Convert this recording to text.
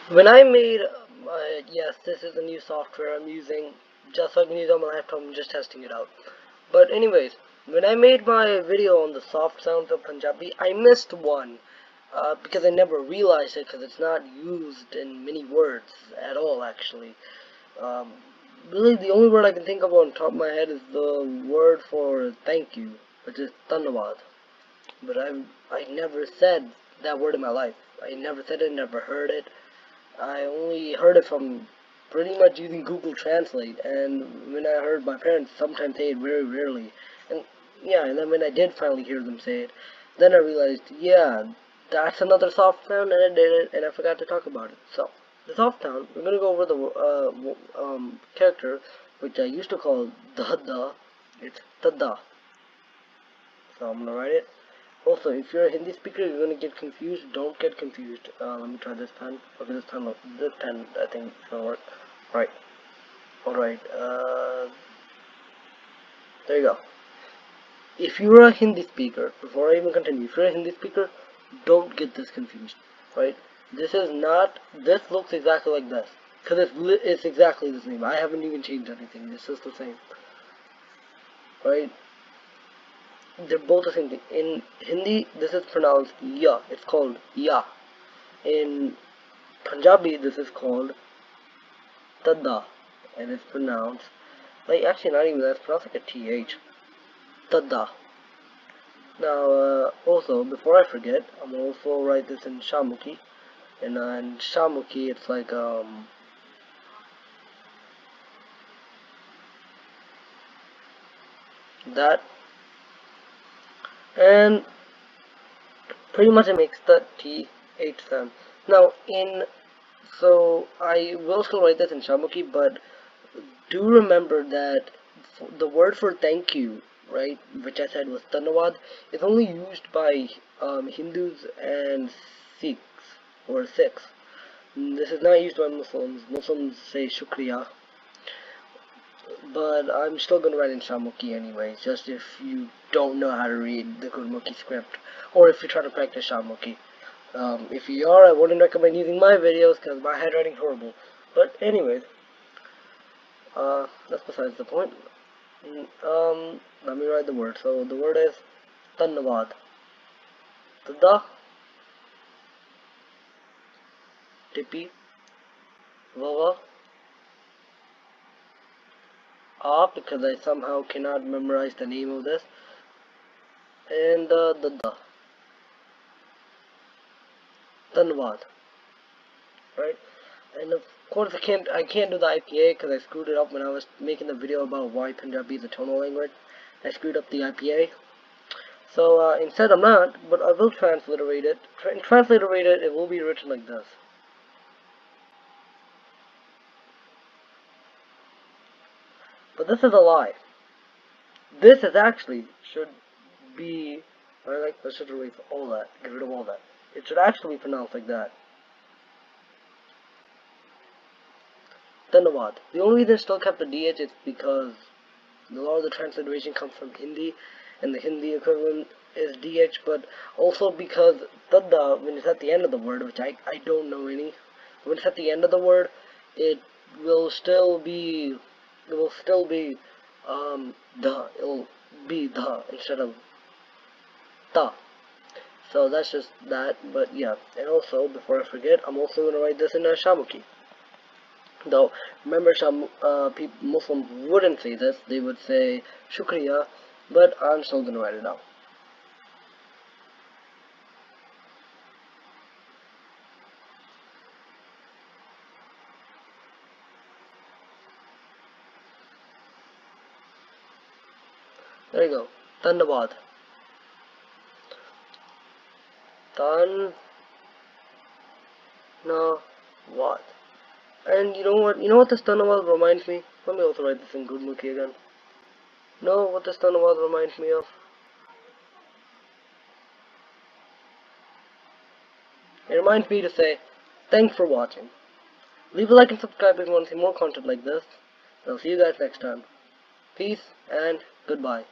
When I made, yes, this is a new software I'm using, just so I can use it on my laptop. I'm just testing it out. But anyways, when I made my video on the soft sounds of Punjabi, I missed one. Because I never realized it, because it's not used in many words at all, actually. Um, really, the only word I can think of on top of my head is the word for thank you, which is Dhanyavad. But I never said that word in my life. I never said it, never heard it. I only heard it from pretty much using Google Translate, and when I heard my parents sometimes say it very rarely, and yeah, and then when I did finally hear them say it, then I realized, yeah, that's another soft sound, and I did it, and I forgot to talk about it. So, the soft sound, we're gonna go over the character, which I used to call the. It's the. So I'm gonna write it. Also, if you're a Hindi speaker, you're gonna get confused. Don't get confused. Let me try this pen. Okay, this pen, I think is gonna work. Right. Alright. There you go. If you're a Hindi speaker, before I even continue, if you're a Hindi speaker, don't get this confused. Right? This is not. This looks exactly like this. Because it's exactly the same. I haven't even changed anything. This is the same. Right? They're both the same thing. In Hindi, this is pronounced ya. It's called ya. In Punjabi, this is called tada, and it's pronounced like actually not even that. It's pronounced like a th. Tada. Now, also before I forget, I'm gonna also write this in Shamuki, and in Shamuki, it's like that, and pretty much it makes the th sound. Now, so I will still write this in Shamuki, but do remember that the word for thank you, right, which I said was Dhanyavad, is only used by Hindus and Sikhs, or Sikhs. This is not used by Muslims. Muslims say Shukriya, but I'm still going to write in Shamuki anyways, just if you don't know how to read the Gurmukhi script, or if you're trying to practice Shamuki. If you are, I wouldn't recommend using my videos because my handwriting's horrible. But anyways, that's besides the point. Let me write the word. So the word is Dhanyavad. Tada, Tippy, Vawa, because I somehow cannot memorize the name of this, and the Dhanyavad, right? And of course I can't do the IPA because I screwed it up when I was making the video about why Punjabi is a tonal language. I screwed up the IPA. So instead I'm not, but I will transliterate it. Transliterate it, it will be written like this. But this is a lie. This is actually should be, I should erase all that, get rid of all that. It should actually be pronounced like that. Dhanyavad. The only reason I still kept the DH is because a lot of the transliteration comes from Hindi, and the Hindi equivalent is DH, but also because Tada, when it's at the end of the word, which I don't know any, when it's at the end of the word, it will still be, it will still be, it'll be the instead of ta. So that's just that, but yeah. And also, before I forget, I'm also going to write this in a Shamuki. Though, remember some Muslims wouldn't say this, they would say Shukriya, but I'm still going to write it out. There you go. Dhanyavad. Dhanyavad. And you know what? You know what this Dhanyavad reminds me? Let me also write this in Gurmukhi again. Know what this Dhanyavad reminds me of? It reminds me to say, thanks for watching. Leave a like and subscribe if you want to see more content like this. And I'll see you guys next time. Peace and goodbye.